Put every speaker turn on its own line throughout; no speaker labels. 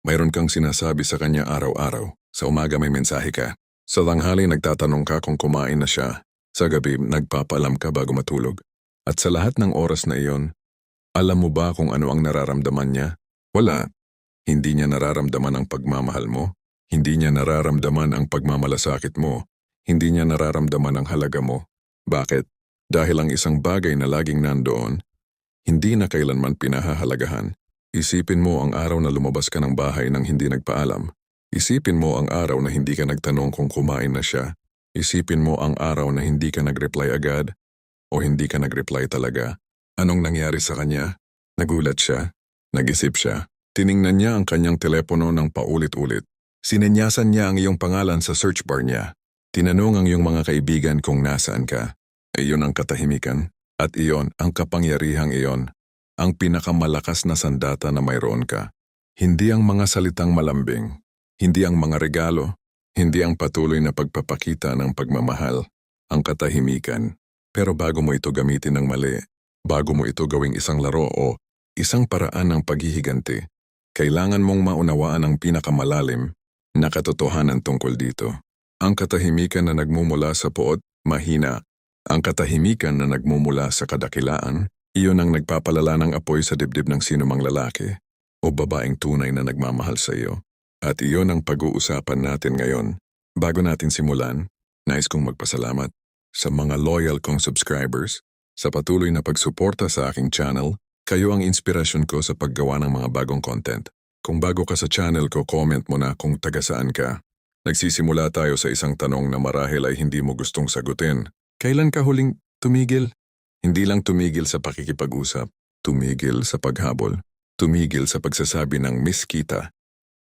Mayroon kang sinasabi sa kanya araw-araw. Sa umaga may mensahe ka. Sa tanghali nagtatanong ka kung kumain na siya. Sa gabi nagpapaalam ka bago matulog. At sa lahat ng oras na iyon, alam mo ba kung ano ang nararamdaman niya? Wala. Hindi niya nararamdaman ang pagmamahal mo. Hindi niya nararamdaman ang pagmamalasakit mo. Hindi niya nararamdaman ang halaga mo. Bakit? Dahil ang isang bagay na laging nandoon, hindi na kailanman pinahahalagahan. Isipin mo ang araw na lumabas ka ng bahay nang hindi nagpaalam. Isipin mo ang araw na hindi ka nagtanong kung kumain na siya. Isipin mo ang araw na hindi ka nag-reply agad o hindi ka nag-reply talaga. Anong nangyari sa kanya? Nagulat siya. Nag-isip siya. Tiningnan niya ang kanyang telepono ng paulit-ulit. Sinenyasan niya ang iyong pangalan sa search bar niya. Tinanong ang iyong mga kaibigan kung nasaan ka. Iyon ang katahimikan. At iyon ang kapangyarihang iyon. Ang pinakamalakas na sandata na mayroon ka. Hindi ang mga salitang malambing. Hindi ang mga regalo. Hindi ang patuloy na pagpapakita ng pagmamahal. Ang katahimikan. Pero bago mo ito gamitin ng mali, bago mo ito gawing isang laro o isang paraan ng paghihiganti, kailangan mong maunawaan ang pinakamalalim na katotohanan tungkol dito. Ang katahimikan na nagmumula sa poot, mahina. Ang katahimikan na nagmumula sa kadakilaan, iyon ang nagpapalala ng apoy sa dibdib ng sinumang lalaki o babaeng tunay na nagmamahal sa iyo. At iyon ang pag-uusapan natin ngayon. Bago natin simulan, nais kong magpasalamat sa mga loyal kong subscribers sa patuloy na pagsuporta sa aking channel. Kayo ang inspirasyon ko sa paggawa ng mga bagong content. Kung bago ka sa channel ko, comment mo na kung taga saan ka. Nagsisimula tayo sa isang tanong na marahil ay hindi mo gustong sagutin. Kailan ka huling tumigil? Hindi lang tumigil sa pakikipag-usap, tumigil sa paghabol, tumigil sa pagsasabi ng miss kita.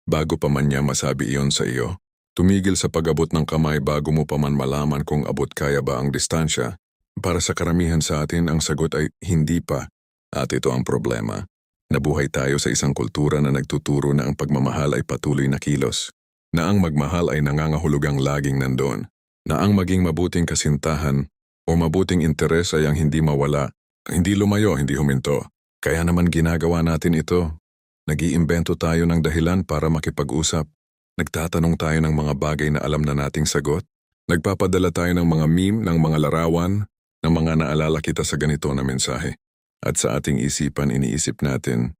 Bago pa man niya masabi iyon sa iyo, tumigil sa pag-abot ng kamay bago mo pa man malaman kung abot kaya ba ang distansya. Para sa karamihan sa atin, ang sagot ay hindi pa. At ito ang problema. Nabuhay tayo sa isang kultura na nagtuturo na ang pagmamahal ay patuloy na kilos. Na ang magmahal ay nangangahulugang laging nandoon. Na ang maging mabuting kasintahan o mabuting interes ay ang hindi mawala, hindi lumayo, hindi huminto. Kaya naman ginagawa natin ito. Nag-iimbento tayo ng dahilan para makipag-usap. Nagtatanong tayo ng mga bagay na alam na nating sagot. Nagpapadala tayo ng mga meme, ng mga larawan, ng mga naalala kita sa ganito na mensahe. At sa ating isipan, iniisip natin,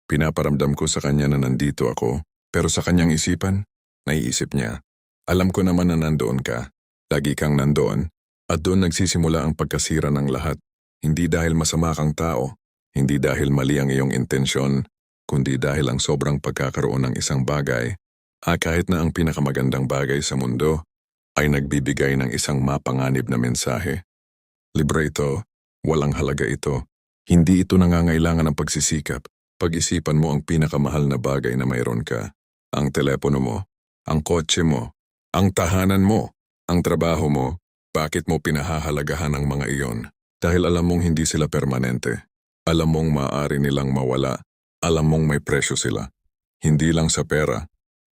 pinaparamdam ko sa kanya na nandito ako, pero sa kanyang isipan, naiisip niya. Alam ko naman na nandoon ka. Lagi kang nandoon. At doon nagsisimula ang pagkasira ng lahat. Hindi dahil masama kang tao, hindi dahil mali ang iyong intensyon, kundi dahil ang sobrang pagkakaroon ng isang bagay, kahit na ang pinakamagandang bagay sa mundo, ay nagbibigay ng isang mapanganib na mensahe. Libre ito, walang halaga ito. Hindi ito nangangailangan ng pagsisikap. Pag-isipan mo ang pinakamahal na bagay na mayroon ka. Ang telepono mo, ang kotse mo, ang tahanan mo, ang trabaho mo. Bakit mo pinahahalagahan ang mga iyon? Dahil alam mong hindi sila permanente. Alam mong maaari nilang mawala. Alam mong may presyo sila. Hindi lang sa pera,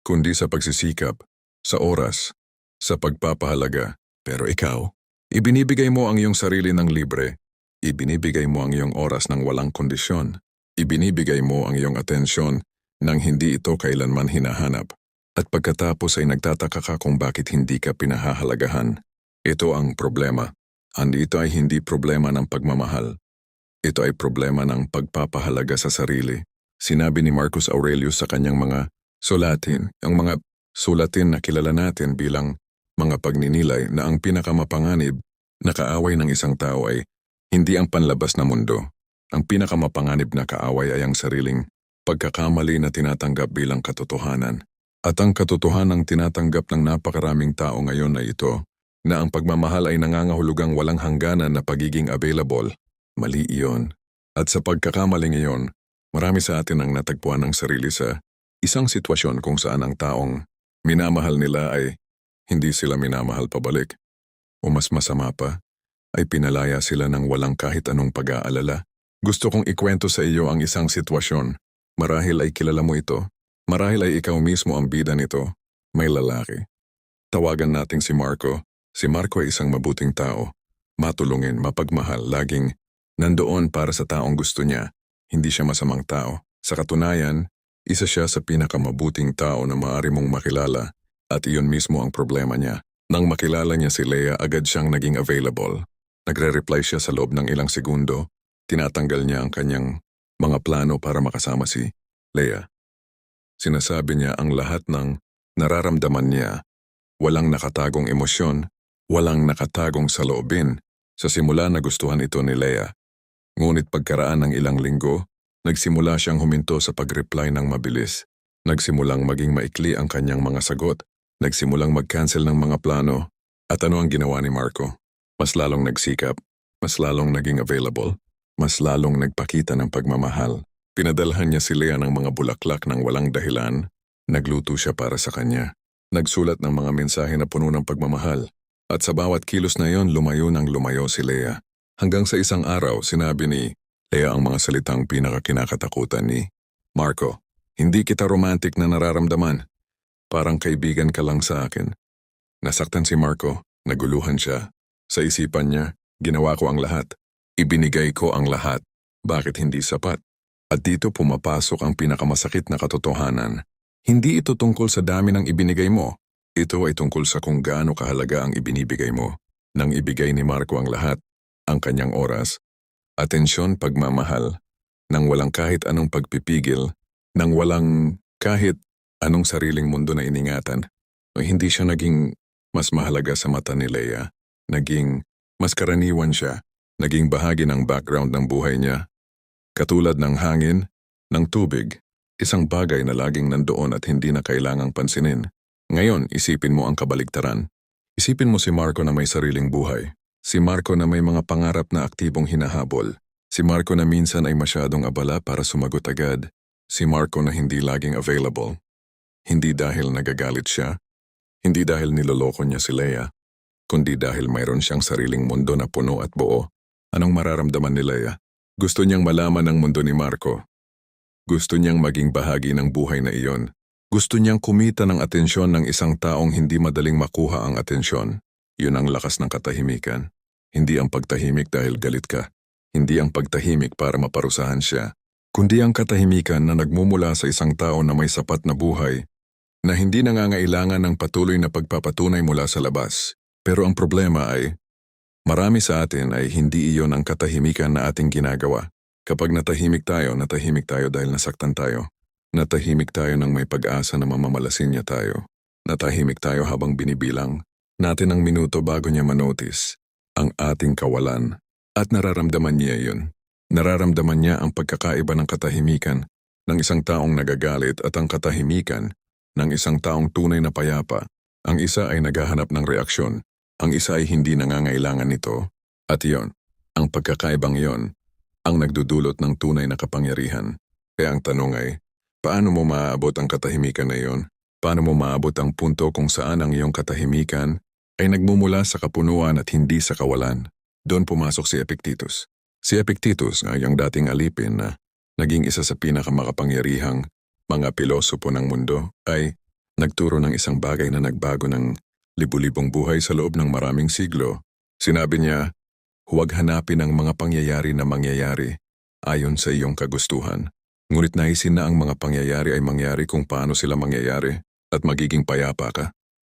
kundi sa pagsisikap, sa oras, sa pagpapahalaga. Pero ikaw, ibinibigay mo ang iyong sarili ng libre. Ibinibigay mo ang iyong oras ng walang kondisyon. Ibinibigay mo ang iyong atensyon nang hindi ito kailanman hinahanap. At pagkatapos ay nagtataka ka kung bakit hindi ka pinahahalagahan. Ito ang problema. Andito ay hindi problema ng pagmamahal. Ito ay problema ng pagpapahalaga sa sarili. Sinabi ni Marcus Aurelius sa kanyang mga sulatin, ang mga sulatin na kilala natin bilang mga pagninilay na ang pinakamapanganib na kaaway ng isang tao ay hindi ang panlabas na mundo. Ang pinakamapanganib na kaaway ay ang sariling pagkakamali na tinatanggap bilang katotohanan. At ang katotohanang tinatanggap ng napakaraming tao ngayon ay ito, na ang pagmamahal ay nangangahulugang walang hangganan na pagiging available. Mali iyon. At sa pagkakamaling iyon, marami sa atin ang natagpuan ng sarili sa isang sitwasyon kung saan ang taong minamahal nila ay hindi sila minamahal pabalik. O mas masama pa, ay pinalaya sila ng walang kahit anong pag-aalala. Gusto kong ikwento sa iyo ang isang sitwasyon. Marahil ay kilala mo ito. Marahil ay ikaw mismo ang bida nito. May lalaki. Tawagan nating si Marco. Si Marco ay isang mabuting tao. Matulungin, mapagmahal, laging nandoon para sa taong gusto niya. Hindi siya masamang tao. Sa katunayan, Isa siya sa pinakamabuting tao na maaari mong makilala at iyon mismo ang problema niya. Nang makilala niya si Leia, agad siyang naging available. Nagre-reply siya sa loob ng ilang segundo. Tinatanggal niya ang kanyang mga plano para makasama si Leia. Sinasabi niya ang lahat ng nararamdaman niya. Walang nakatagong emosyon, walang nakatagong saloobin. Sa simula nagustuhan ito ni Leia. Ngunit pagkaraan ng ilang linggo, nagsimula siyang huminto sa pag-reply ng mabilis. Nagsimulang maging maikli ang kanyang mga sagot. Nagsimulang mag-cancel ng mga plano. At ano ang ginawa ni Marco? Mas lalong nagsikap, mas lalong naging available, mas lalong nagpakita ng pagmamahal. Pinadalhan niya si Leia ng mga bulaklak ng walang dahilan. Nagluto siya para sa kanya. Nagsulat ng mga mensahe na puno ng pagmamahal. At sa bawat kilos na yon, lumayo ng lumayo si Leia. Hanggang sa isang araw, sinabi ni Leia ang mga salitang pinakakinakatakutan ni Marco. Hindi kita romantic na nararamdaman. Parang kaibigan ka lang sa akin. Nasaktan si Marco, naguluhan siya. Sa isipan niya, ginawa ko ang lahat. Ibinigay ko ang lahat. Bakit hindi sapat? At dito pumapasok ang pinakamasakit na katotohanan. Hindi ito tungkol sa dami ng ibinigay mo. Ito ay tungkol sa kung gaano kahalaga ang ibinibigay mo. Nang ibigay ni Marco ang lahat, ang kanyang oras, atensyon, pagmamahal, nang walang kahit anong pagpipigil, nang walang kahit anong sariling mundo na iningatan, hindi siya naging mas mahalaga sa mata ni Leia. Naging mas karaniwan siya, naging bahagi ng background ng buhay niya. Katulad ng hangin, ng tubig, isang bagay na laging nandoon at hindi na kailangang pansinin. Ngayon, isipin mo ang kabaligtaran. Isipin mo si Marco na may sariling buhay. Si Marco na may mga pangarap na aktibong hinahabol. Si Marco na minsan ay masyadong abala para sumagot agad. Si Marco na hindi laging available. Hindi dahil nagagalit siya. Hindi dahil niloloko niya si Leia. Kundi dahil mayroon siyang sariling mundo na puno at buo. Anong mararamdaman ni Leia? Gusto niyang malaman ang mundo ni Marco. Gusto niyang maging bahagi ng buhay na iyon. Gusto niyang kumita ng atensyon ng isang taong hindi madaling makuha ang atensyon. Yun ang lakas ng katahimikan. Hindi ang pagtahimik dahil galit ka. Hindi ang pagtahimik para maparusahan siya. Kundi ang katahimikan na nagmumula sa isang tao na may sapat na buhay, na hindi nangangailangan ng patuloy na pagpapatunay mula sa labas. Pero ang problema ay, marami sa atin ay hindi iyon ang katahimikan na ating ginagawa. Kapag natahimik tayo dahil nasaktan tayo. Natahimik tayo nang may pag-asa na mamamalasin niya tayo. Natahimik tayo habang binibilang natin ang minuto bago niya manotice ang ating kawalan. At nararamdaman niya yun. Nararamdaman niya ang pagkakaiba ng katahimikan ng isang taong nagagalit at ang katahimikan ng isang taong tunay na payapa. Ang isa ay naghahanap ng reaksyon. Ang isa ay hindi nangangailangan nito. At iyon, ang pagkakaibang iyon, ang nagdudulot ng tunay na kapangyarihan. Kaya ang tanong ay, paano mo maaabot ang katahimikan na iyon? Paano mo maabot ang punto kung saan ang iyong katahimikan ay nagmumula sa kapunuan at hindi sa kawalan? Doon pumasok si Epictetus. Si Epictetus, ang iyong dating alipin na naging isa sa pinakamakapangyarihang mga pilosopo ng mundo, ay nagturo ng isang bagay na nagbago ng libu-libong buhay sa loob ng maraming siglo. Sinabi niya, huwag hanapin ang mga pangyayari na mangyayari ayon sa iyong kagustuhan. Ngunit naisin na ang mga pangyayari ay mangyari kung paano sila mangyayari at magiging payapa ka.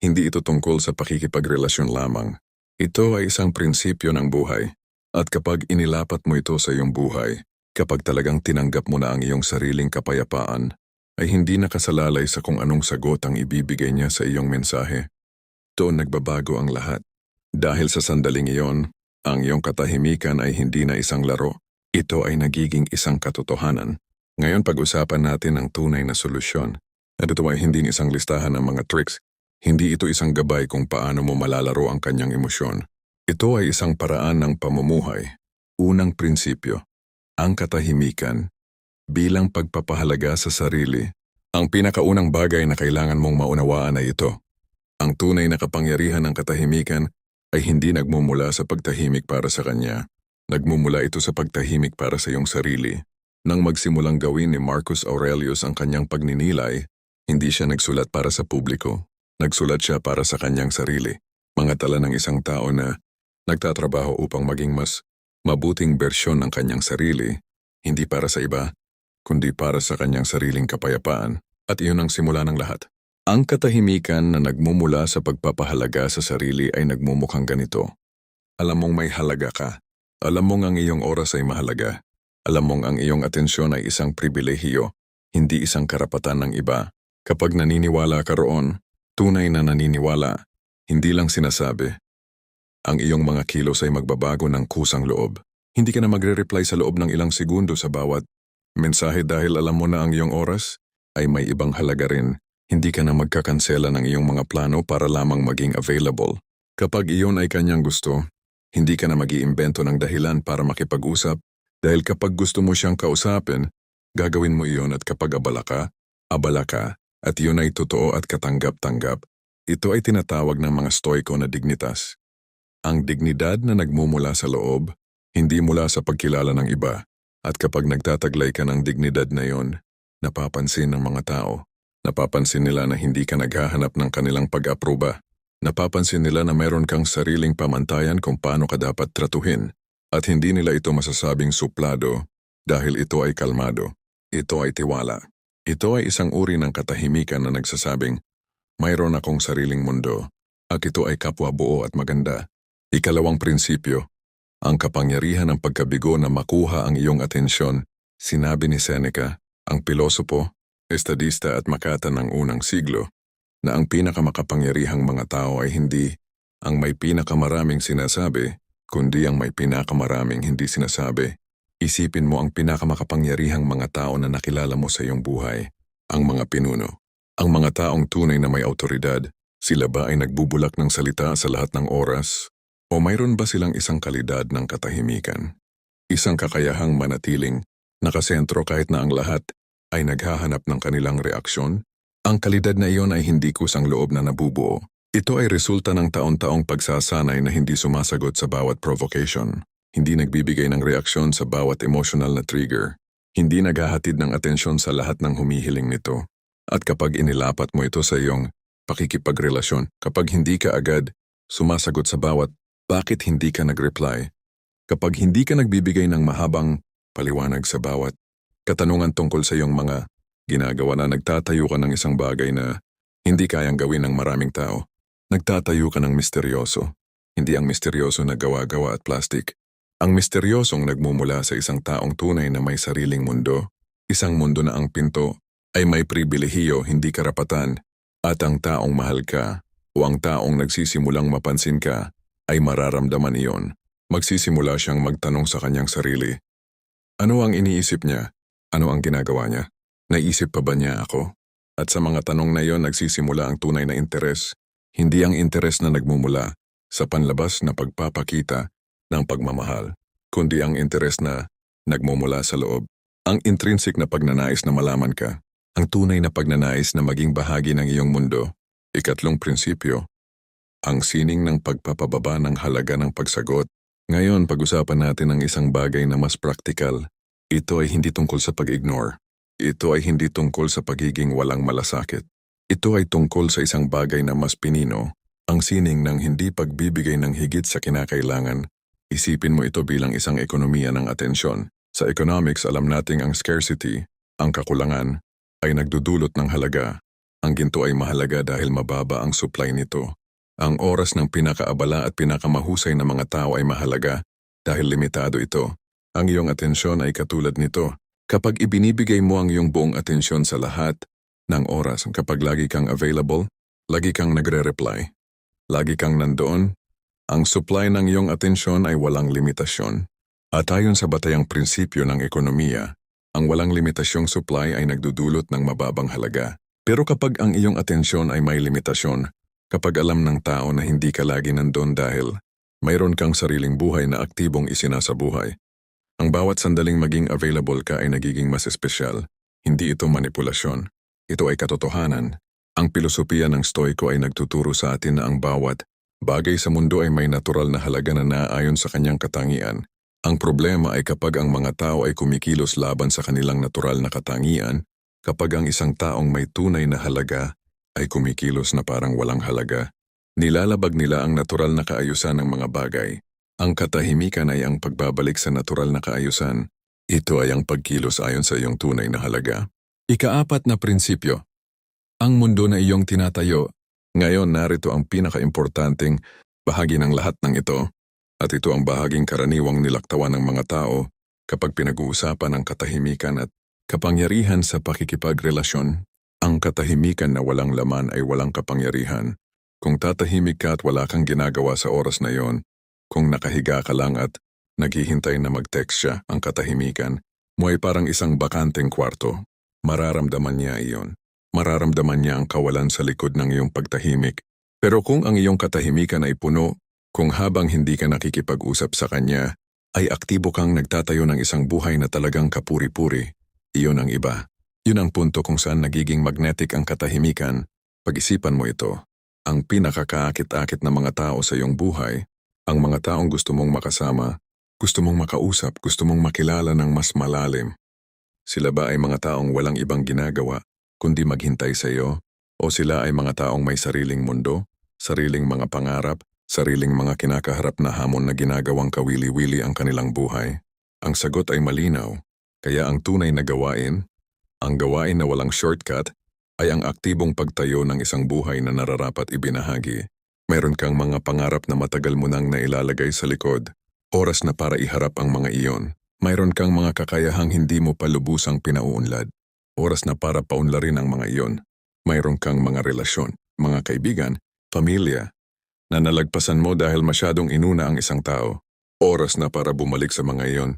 Hindi ito tungkol sa pakikipagrelasyon lamang. Ito ay isang prinsipyo ng buhay. At kapag inilapat mo ito sa iyong buhay, kapag talagang tinanggap mo na ang iyong sariling kapayapaan, ay hindi nakasalalay sa kung anong sagot ang ibibigay niya sa iyong mensahe. Doon nagbabago ang lahat. Dahil sa sandaling iyon, ang iyong katahimikan ay hindi na isang laro. Ito ay nagiging isang katotohanan. Ngayon pag-usapan natin ang tunay na solusyon. At ito ay hindi isang listahan ng mga tricks. Hindi ito isang gabay kung paano mo malalaro ang kanyang emosyon. Ito ay isang paraan ng pamumuhay. Unang prinsipyo, ang katahimikan. Bilang pagpapahalaga sa sarili, ang pinakaunang bagay na kailangan mong maunawaan ay ito. Ang tunay na kapangyarihan ng katahimikan ay hindi nagmumula sa pagtahimik para sa kanya. Nagmumula ito sa pagtahimik para sa iyong sarili. Nang magsimulang gawin ni Marcus Aurelius ang kanyang pagninilay, hindi siya nagsulat para sa publiko. Nagsulat siya para sa kanyang sarili. Mga tala ng isang tao na nagtatrabaho upang maging mas mabuting bersyon ng kanyang sarili, hindi para sa iba, kundi para sa kanyang sariling kapayapaan. At iyon ang simula ng lahat. Ang katahimikan na nagmumula sa pagpapahalaga sa sarili ay nagmumukhang ganito. Alam mong may halaga ka. Alam mong ang iyong oras ay mahalaga. Alam mong ang iyong atensyon ay isang pribilehiyo, hindi isang karapatan ng iba. Kapag naniniwala ka roon, tunay na naniniwala, hindi lang sinasabi. Ang iyong mga kilos ay magbabago ng kusang loob. Hindi ka na magre-reply sa loob ng ilang segundo sa bawat mensahe dahil alam mo na ang iyong oras ay may ibang halaga rin. Hindi ka na magkakansela ng iyong mga plano para lamang maging available. Kapag iyon ay kanyang gusto, hindi ka na mag-iimbento ng dahilan para makipag-usap dahil kapag gusto mo siyang kausapin, gagawin mo iyon at kapag abala ka, at iyon ay totoo at katanggap-tanggap. Ito ay tinatawag ng mga stoiko na dignitas. Ang dignidad na nagmumula sa loob, hindi mula sa pagkilala ng iba. At kapag nagtataglay ka ng dignidad na iyon, napapansin ng mga tao. Napapansin nila na hindi ka naghahanap ng kanilang pag-aproba. Napapansin nila na meron kang sariling pamantayan kung paano ka dapat tratuhin. At hindi nila ito masasabing suplado dahil ito ay kalmado. Ito ay tiwala. Ito ay isang uri ng katahimikan na nagsasabing, mayroon akong sariling mundo, at ito ay kapwa buo at maganda. Ikalawang prinsipyo, ang kapangyarihan ng pagkabigo na makuha ang iyong atensyon. Sinabi ni Seneca, ang pilosopo, estadista at makata ng unang siglo, na ang pinakamakapangyarihang mga tao ay hindi ang may pinakamaraming sinasabi, kundi ang may pinakamaraming hindi sinasabi. Isipin mo ang pinakamakapangyarihang mga tao na nakilala mo sa iyong buhay, ang mga pinuno. Ang mga taong tunay na may awtoridad, sila ba ay nagbubulak ng salita sa lahat ng oras? O mayroon ba silang isang kalidad ng katahimikan? Isang kakayahang manatiling, nakasentro kahit na ang lahat ay naghahanap ng kanilang reaksyon? Ang kalidad na iyon ay hindi kusang loob na nabubuo. Ito ay resulta ng taon-taong pagsasanay na hindi sumasagot sa bawat provocation, hindi nagbibigay ng reaksyon sa bawat emotional na trigger, hindi naghahatid ng atensyon sa lahat ng humihiling nito. At kapag inilapat mo ito sa iyong pakikipagrelasyon, kapag hindi ka agad sumasagot sa bawat bakit hindi ka nag-reply, kapag hindi ka nagbibigay ng mahabang paliwanag sa bawat katanungan tungkol sa iyong mga ginagawa na nagtatayo ka ng isang bagay na hindi kayang gawin ng maraming tao, nagtatayo ka ng misteryoso, hindi ang misteryoso na gawa-gawa at plastic. Ang misteryosong nagmumula sa isang taong tunay na may sariling mundo, isang mundo na ang pinto ay may pribilehiyo, hindi karapatan, at ang taong mahal ka o ang taong nagsisimulang mapansin ka ay mararamdaman iyon. Magsisimula siyang magtanong sa kanyang sarili. Ano ang iniisip niya? Ano ang ginagawa niya? Naisip pa ba niya ako? At sa mga tanong na iyon nagsisimula ang tunay na interes, hindi ang interes na nagmumula sa panlabas na pagpapakita ng pagmamahal, kundi ang interes na nagmumula sa loob. Ang intrinsic na pagnanais na malaman ka, ang tunay na pagnanais na maging bahagi ng iyong mundo. Ikatlong prinsipyo, ang sining ng pagpapababa ng halaga ng pagsagot. Ngayon, pag-usapan natin ang isang bagay na mas praktikal. Ito ay hindi tungkol sa pag-ignore. Ito ay hindi tungkol sa pagiging walang malasakit. Ito ay tungkol sa isang bagay na mas pinino, ang sining ng hindi pagbibigay ng higit sa kinakailangan. Isipin mo ito bilang isang ekonomiya ng atensyon. Sa economics, alam nating ang scarcity, ang kakulangan, ay nagdudulot ng halaga. Ang ginto ay mahalaga dahil mababa ang supply nito. Ang oras ng pinakaabala at pinakamahusay na mga tao ay mahalaga dahil limitado ito. Ang iyong atensyon ay katulad nito. Kapag ibinibigay mo ang iyong buong atensyon sa lahat ng oras, kapag lagi kang available, lagi kang nagre-reply, lagi kang nandoon, ang supply ng iyong atensyon ay walang limitasyon. At ayon sa batayang prinsipyo ng ekonomiya, ang walang limitasyong supply ay nagdudulot ng mababang halaga. Pero kapag ang iyong atensyon ay may limitasyon, kapag alam ng tao na hindi ka lagi nandun dahil mayroon kang sariling buhay na aktibong isinasabuhay, ang bawat sandaling maging available ka ay nagiging mas espesyal. Hindi ito manipulasyon. Ito ay katotohanan. Ang pilosopiya ng Stoiko ay nagtuturo sa atin na ang bawat bagay sa mundo ay may natural na halaga na naaayon sa kanyang katangian. Ang problema ay kapag ang mga tao ay kumikilos laban sa kanilang natural na katangian, kapag ang isang taong may tunay na halaga ay kumikilos na parang walang halaga. Nilalabag nila ang natural na kaayusan ng mga bagay. Ang katahimikan ay ang pagbabalik sa natural na kaayusan. Ito ay ang pagkilos ayon sa iyong tunay na halaga. Ikaapat na prinsipyo, ang mundo na iyong tinatayo. Ngayon narito ang pinakaimportanteng bahagi ng lahat ng ito, at ito ang bahaging karaniwang nilaktawan ng mga tao kapag pinag-uusapan ang katahimikan at kapangyarihan sa pakikipagrelasyon. Ang katahimikan na walang laman ay walang kapangyarihan. Kung tatahimik ka at wala kang ginagawa sa oras na yon, kung nakahiga ka lang at naghihintay na mag-text siya, ang katahimikan mo ay parang isang bakanteng kwarto. Mararamdaman niya iyon. Mararamdaman niya ang kawalan sa likod ng iyong pagtahimik. Pero kung ang iyong katahimikan ay puno, kung habang hindi ka nakikipag-usap sa kanya, ay aktibo kang nagtatayo ng isang buhay na talagang kapuri-puri, iyon ang iba. Yun ang punto kung saan nagiging magnetic ang katahimikan. Pag-isipan mo ito. Ang pinakakaakit-akit na mga tao sa iyong buhay, ang mga taong gusto mong makasama, gusto mong makausap, gusto mong makilala ng mas malalim. Sila ba ay mga taong walang ibang ginagawa, kundi maghintay sa iyo? O sila ay mga taong may sariling mundo, sariling mga pangarap, sariling mga kinakaharap na hamon na ginagawang kawili-wili ang kanilang buhay? Ang sagot ay malinaw, kaya ang tunay na gawain, ang gawain na walang shortcut, ay ang aktibong pagtayo ng isang buhay na nararapat ibinahagi. Meron kang mga pangarap na matagal mo nang nailalagay sa likod, oras na para iharap ang mga iyon. Mayroon kang mga kakayahang hindi mo pa lubusang pinauunlad, oras na para paunlarin ang mga iyon. Mayroon kang mga relasyon, mga kaibigan, pamilya, na nalagpasan mo dahil masyadong inuna ang isang tao. Oras na para bumalik sa mga iyon.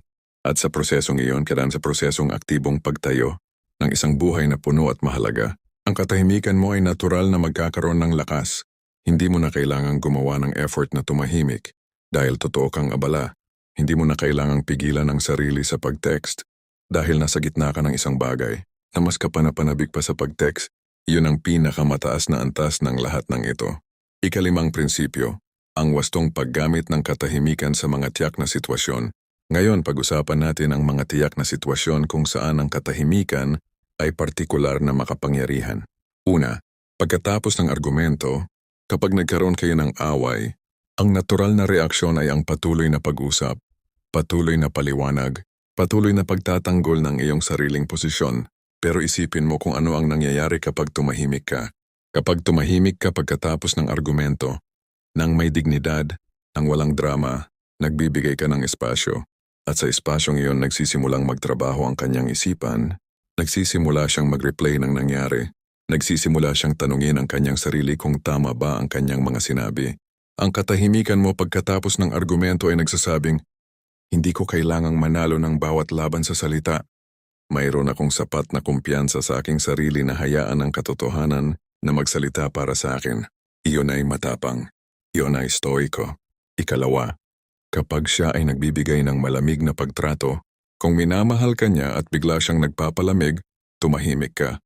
At sa prosesong iyon, kailangan sa prosesong aktibong pagtayo ng isang buhay na puno at mahalaga. Ang katahimikan mo ay natural na magkakaroon ng lakas. Hindi mo na kailangang gumawa ng effort na tumahimik dahil totoo kang abala. Hindi mo na kailangang pigilan ang sarili sa pag-text dahil nasa gitna ka ng isang bagay na mas kapanapanabik pa sa pag-text. Iyon ang pinakamataas na antas ng lahat ng ito. Ikalimang prinsipyo, ang wastong paggamit ng katahimikan sa mga tiyak na sitwasyon. Ngayon pag-usapan natin ang mga tiyak na sitwasyon kung saan ang katahimikan ay partikular na makapangyarihan. Una, pagkatapos ng argumento, kapag nagkaroon kayo ng away, ang natural na reaksyon ay ang patuloy na pag-usap, patuloy na paliwanag, patuloy na pagtatanggol ng iyong sariling posisyon. Pero isipin mo kung ano ang nangyayari kapag tumahimik ka. Kapag tumahimik ka pagkatapos ng argumento, nang may dignidad, nang walang drama, nagbibigay ka ng espasyo. At sa espasyong iyon nagsisimulang magtrabaho ang kanyang isipan, nagsisimula siyang mag-replay ng nangyari, nagsisimula siyang tanungin ang kanyang sarili kung tama ba ang kanyang mga sinabi. Ang katahimikan mo pagkatapos ng argumento ay nagsasabing, hindi ko kailangang manalo ng bawat laban sa salita. Mayroon akong sapat na kumpiyansa sa aking sarili na hayaan ang katotohanan na magsalita para sa akin. Iyon ay matapang. Iyon ay stoiko. Ikalawa, kapag siya ay nagbibigay ng malamig na pagtrato, kung minamahal ka niya at bigla siyang nagpapalamig, tumahimik ka.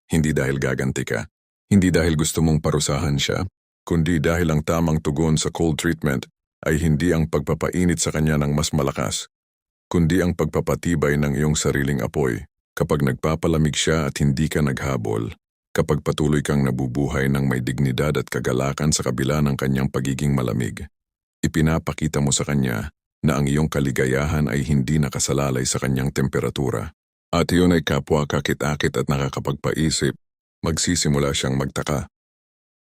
Hindi dahil gaganti ka. Hindi dahil gusto mong parusahan siya, kundi dahil ang tamang tugon sa cold treatment ay hindi ang pagpapainit sa kanya ng mas malakas, kundi ang pagpapatibay ng iyong sariling apoy. Kapag nagpapalamig siya at hindi ka naghabol, kapag patuloy kang nabubuhay ng may dignidad at kagalakan sa kabila ng kanyang pagiging malamig, ipinapakita mo sa kanya na ang iyong kaligayahan ay hindi nakasalalay sa kanyang temperatura. At iyon ay kapwa kakit-akit at nakakapagpaisip, magsisimula siyang magtaka.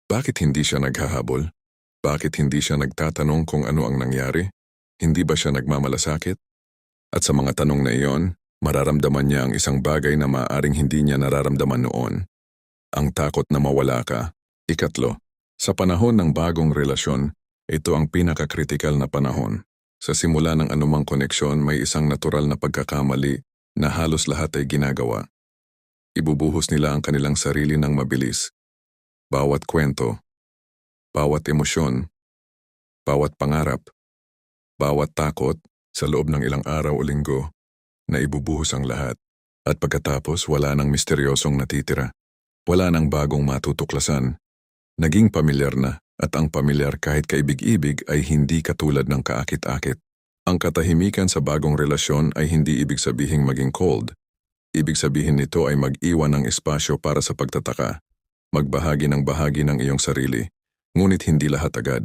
Bakit hindi siya naghahabol? Bakit hindi siya nagtatanong kung ano ang nangyari? Hindi ba siya nagmamalasakit? At sa mga tanong na iyon, mararamdaman niya ang isang bagay na maaaring hindi niya nararamdaman noon. Ang takot na mawala ka. Ikatlo, sa panahon ng bagong relasyon, ito ang pinakakritikal na panahon. Sa simula ng anumang koneksyon may isang natural na pagkakamali na halos lahat ay ginagawa. Ibubuhos nila ang kanilang sarili ng mabilis. Bawat kwento, bawat emosyon, bawat pangarap, bawat takot sa loob ng ilang araw o linggo na ibubuhos ang lahat. At pagkatapos wala nang misteryosong natitira. Wala nang bagong matutuklasan. Naging pamilyar na. At ang pamilyar kahit kaibig-ibig ay hindi katulad ng kaakit-akit. Ang katahimikan sa bagong relasyon ay hindi ibig sabihing maging cold. Ibig sabihin nito ay mag-iwan ng espasyo para sa pagtataka. Magbahagi ng iyong sarili, ngunit hindi lahat agad.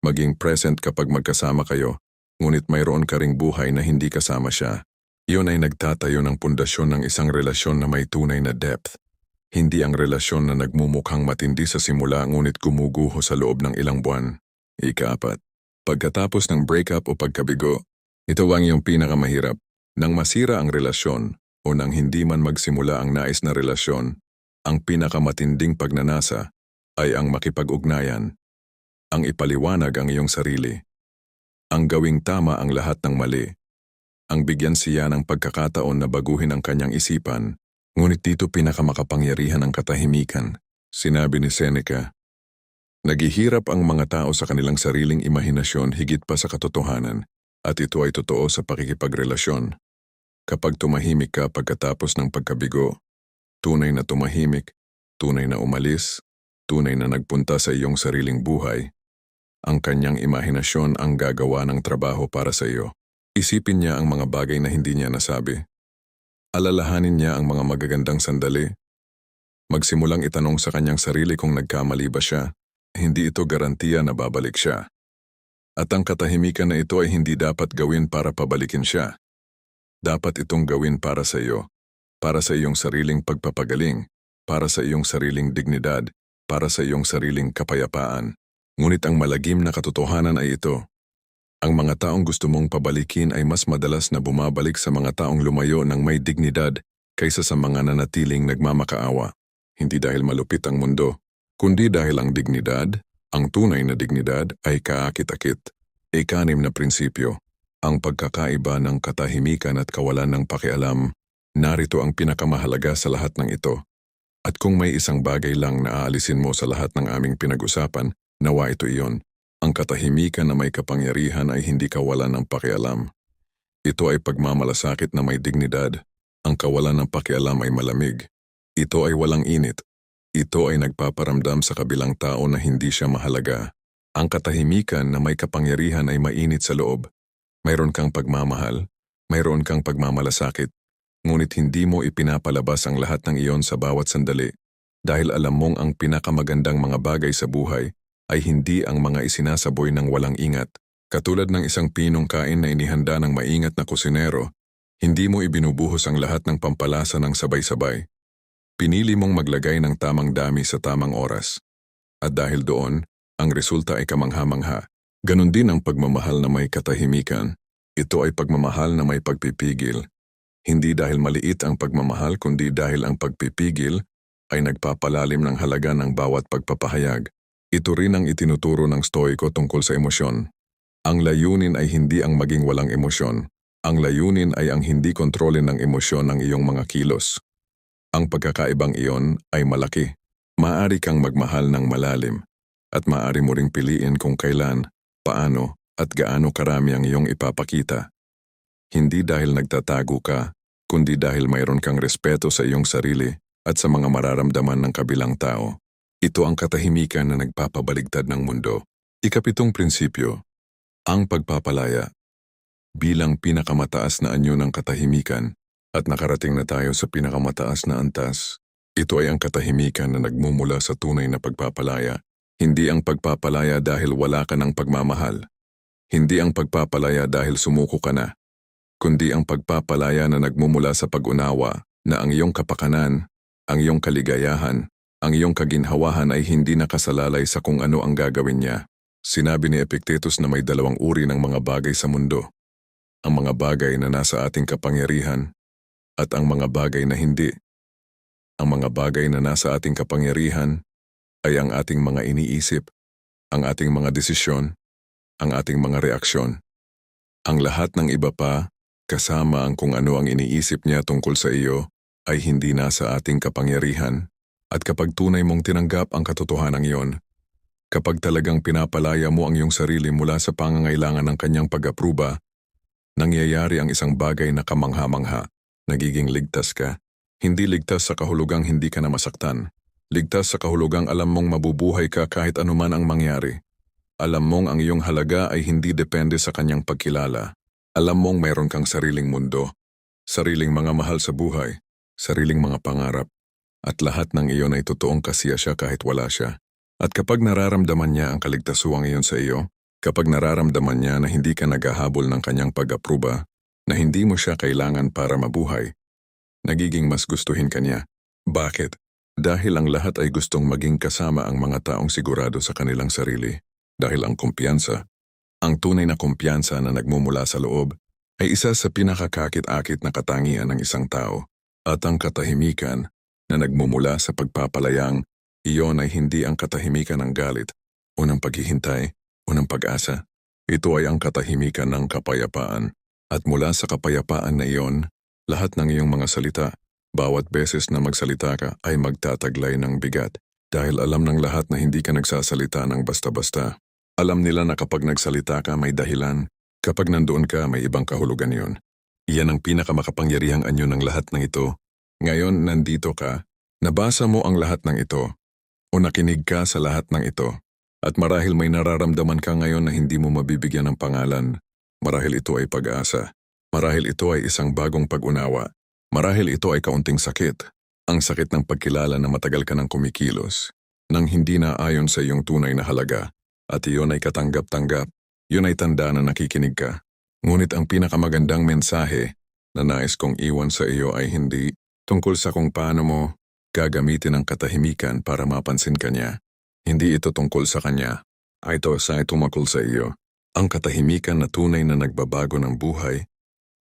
Maging present kapag magkasama kayo, ngunit mayroon ka ring buhay na hindi kasama siya. Iyon ay nagtatayo ng pundasyon ng isang relasyon na may tunay na depth. Hindi ang relasyon na nagmumukhang matindi sa simula ngunit gumuguho sa loob ng ilang buwan. Ika-4. Pagkatapos ng breakup o pagkabigo, ito ang iyong pinakamahirap. Nang masira ang relasyon o nang hindi man magsimula ang nais na relasyon, ang pinakamatinding pagnanasa ay ang makipag-ugnayan. Ang ipaliwanag ang iyong sarili. Ang gawing tama ang lahat ng mali. Ang bigyan siya ng pagkakataon na baguhin ang kanyang isipan, ngunit dito pinakamakapangyarihan ang katahimikan. Sinabi ni Seneca, naghihirap ang mga tao sa kanilang sariling imahinasyon higit pa sa katotohanan, at ito ay totoo sa pakikipagrelasyon. Kapag tumahimik ka pagkatapos ng pagkabigo, tunay na tumahimik, tunay na umalis, tunay na nagpunta sa iyong sariling buhay, ang kanyang imahinasyon ang gagawa ng trabaho para sa iyo. Isipin niya ang mga bagay na hindi niya nasabi. Alalahanin niya ang mga magagandang sandali. Magsimulang itanong sa kanyang sarili kung nagkamali ba siya. Hindi ito garantiya na babalik siya. At ang katahimikan na ito ay hindi dapat gawin para pabalikin siya. Dapat itong gawin para sa iyo. Para sa iyong sariling pagpapagaling. Para sa iyong sariling dignidad. Para sa iyong sariling kapayapaan. Ngunit ang malagim na katotohanan ay ito. Ang mga taong gusto mong pabalikin ay mas madalas na bumabalik sa mga taong lumayo ng may dignidad kaysa sa mga nanatiling nagmamakaawa. Hindi dahil malupit ang mundo, kundi dahil ang dignidad, ang tunay na dignidad ay kaakit-akit. Ika-6 na prinsipyo, ang pagkakaiba ng katahimikan at kawalan ng pakialam. Narito ang pinakamahalaga sa lahat ng ito. At kung may isang bagay lang na aalisin mo sa lahat ng aming pinag-usapan, nawa ito iyon. Ang katahimikan na may kapangyarihan ay hindi kawalan ng pakialam. Ito ay pagmamalasakit na may dignidad. Ang kawalan ng pakialam ay malamig. Ito ay walang init. Ito ay nagpaparamdam sa kabilang tao na hindi siya mahalaga. Ang katahimikan na may kapangyarihan ay mainit sa loob. Mayroon kang pagmamahal, mayroon kang pagmamalasakit, ngunit hindi mo ipinapalabas ang lahat ng iyon sa bawat sandali dahil alam mong ang pinakamagandang mga bagay sa buhay ay hindi ang mga isinasaboy ng walang ingat. Katulad ng isang pinong kain na inihanda ng maingat na kusinero, hindi mo ibinubuhos ang lahat ng pampalasa ng sabay-sabay. Pinili mong maglagay ng tamang dami sa tamang oras. At dahil doon, ang resulta ay kamangha-mangha. Ganon din ang pagmamahal na may katahimikan. Ito ay pagmamahal na may pagpipigil. Hindi dahil maliit ang pagmamahal kundi dahil ang pagpipigil ay nagpapalalim ng halaga ng bawat pagpapahayag. Ito rin ang itinuturo ng Stoiko tungkol sa emosyon. Ang layunin ay hindi ang maging walang emosyon. Ang layunin ay ang hindi kontrolin ng emosyon ng iyong mga kilos. Ang pagkakaibang iyon ay malaki. Maaari kang magmahal ng malalim. At maaari mo ring piliin kung kailan, paano, at gaano karami ang iyong ipapakita. Hindi dahil nagtatago ka, kundi dahil mayroon kang respeto sa iyong sarili at sa mga mararamdaman ng kabilang tao. Ito ang katahimikan na nagpapabaligtad ng mundo. Ika-7 prinsipyo, ang pagpapalaya. Bilang pinakamataas na anyo ng katahimikan at nakarating na tayo sa pinakamataas na antas, ito ay ang katahimikan na nagmumula sa tunay na pagpapalaya. Hindi ang pagpapalaya dahil wala ka ng pagmamahal. Hindi ang pagpapalaya dahil sumuko ka na. Kundi ang pagpapalaya na nagmumula sa pag-unawa na ang iyong kapakanan, ang iyong kaligayahan, ang iyong kaginhawahan ay hindi nakasalalay sa kung ano ang gagawin niya. Sinabi ni Epictetus na may 2 uri ng mga bagay sa mundo. Ang mga bagay na nasa ating kapangyarihan at ang mga bagay na hindi. Ang mga bagay na nasa ating kapangyarihan ay ang ating mga iniisip, ang ating mga desisyon, ang ating mga reaksyon. Ang lahat ng iba pa, kasama ang kung ano ang iniisip niya tungkol sa iyo, ay hindi nasa ating kapangyarihan. At kapag tunay mong tinanggap ang katotohanan iyon, kapag talagang pinapalaya mo ang iyong sarili mula sa pangangailangan ng kanyang pag-apruba, nangyayari ang isang bagay na kamangha-mangha. Nagiging ligtas ka. Hindi ligtas sa kahulugang hindi ka na masaktan. Ligtas sa kahulugang alam mong mabubuhay ka kahit anuman ang mangyari. Alam mong ang iyong halaga ay hindi depende sa kanyang pagkilala. Alam mong mayroon kang sariling mundo, sariling mga mahal sa buhay, sariling mga pangarap. At lahat ng iyon ay totoong kasiya siya kahit wala siya. At kapag nararamdaman niya ang kaligtasuang iyon sa iyo, kapag nararamdaman niya na hindi ka naghahabol ng kanyang pag-apruba, na hindi mo siya kailangan para mabuhay. Nagiging mas gustuhin ka niya. Bakit? Dahil ang lahat ay gustong maging kasama ang mga taong sigurado sa kanilang sarili. Dahil ang kumpiyansa, ang tunay na kumpiyansa na nagmumula sa loob, ay isa sa pinakakakit-akit na katangian ng isang tao. At ang katahimikan na nagmumula sa pagpapalayang, iyon ay hindi ang katahimikan ng galit, o ng paghihintay, o ng pag-asa. Ito ay ang katahimikan ng kapayapaan. At mula sa kapayapaan na iyon, lahat ng iyong mga salita, bawat beses na magsalita ka ay magtataglay ng bigat. Dahil alam ng lahat na hindi ka nagsasalita ng basta-basta. Alam nila na kapag nagsalita ka may dahilan, kapag nandoon ka may ibang kahulugan yon. Iyan ang pinakamakapangyarihang anyo ng lahat ng ito. Ngayon nandito ka, nabasa mo ang lahat ng ito, o nakinig ka sa lahat ng ito, at marahil may nararamdaman ka ngayon na hindi mo mabibigyan ng pangalan. Marahil ito ay pag-asa. Marahil ito ay isang bagong pag-unawa. Marahil ito ay kaunting sakit. Ang sakit ng pagkilala na matagal ka nang kumikilos, nang hindi na ayon sa iyong tunay na halaga, at iyon ay katanggap-tanggap, yun ay tanda na nakikinig ka. Ngunit ang pinakamagandang mensahe na nais kong iwan sa iyo ay hindi tungkol sa kung paano mo gagamitin ang katahimikan para mapansin ka niya. Hindi ito tungkol sa kanya, ito ay tungkol sa iyo. Ang katahimikan na tunay na nagbabago ng buhay,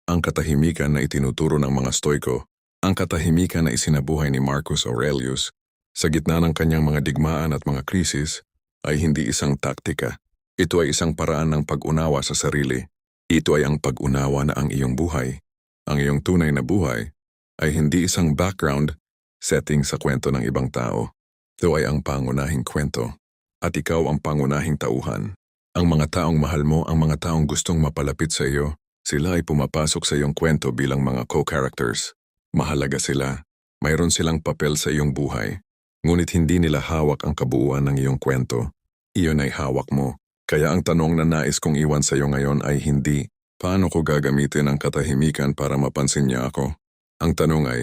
ang katahimikan na itinuturo ng mga Stoiko, ang katahimikan na isinabuhay ni Marcus Aurelius sa gitna ng kanyang mga digmaan at mga krisis ay hindi isang taktika. Ito ay isang paraan ng pag-unawa sa sarili. Ito ay ang pag-unawa na ang iyong buhay, ang iyong tunay na buhay, ay hindi isang background setting sa kwento ng ibang tao. Ito ay ang pangunahing kwento, at ikaw ang pangunahing tauhan. Ang mga taong mahal mo, ang mga taong gustong mapalapit sa iyo, sila ay pumapasok sa iyong kwento bilang mga co-characters. Mahalaga sila. Mayroon silang papel sa iyong buhay. Ngunit hindi nila hawak ang kabuuan ng iyong kwento. Iyon ay hawak mo. Kaya ang tanong na nais kong iwan sa iyo ngayon ay hindi, paano ko gagamitin ang katahimikan para mapansin niya ako? Ang tanong ay,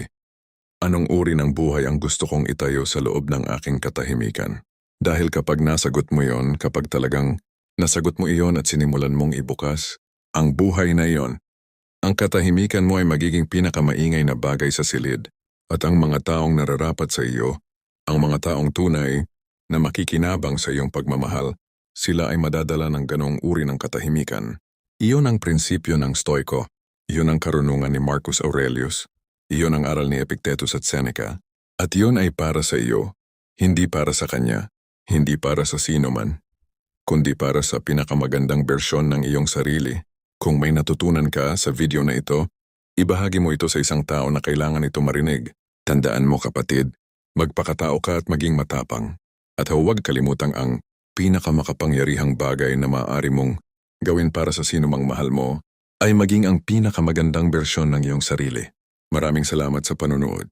anong uri ng buhay ang gusto kong itayo sa loob ng aking katahimikan? Dahil kapag nasagot mo yon, kapag talagang nasagot mo iyon at sinimulan mong ibukas, ang buhay na iyon, ang katahimikan mo ay magiging pinakamaingay na bagay sa silid, at ang mga taong nararapat sa iyo, ang mga taong tunay na makikinabang sa iyong pagmamahal, sila ay madadala ng ganong uri ng katahimikan. Iyon ang prinsipyo ng Stoiko, iyon ang karunungan ni Marcus Aurelius, iyon ang aral ni Epictetus at Seneca, at iyon ay para sa iyo, hindi para sa kanya, hindi para sa sino man, kundi para sa pinakamagandang bersyon ng iyong sarili. Kung may natutunan ka sa video na ito, ibahagi mo ito sa isang tao na kailangan ito marinig. Tandaan mo kapatid, magpakatao ka at maging matapang. At huwag kalimutang ang pinakamakapangyarihang bagay na maaari mong gawin para sa sinumang mahal mo ay maging ang pinakamagandang bersyon ng iyong sarili. Maraming salamat sa panunood.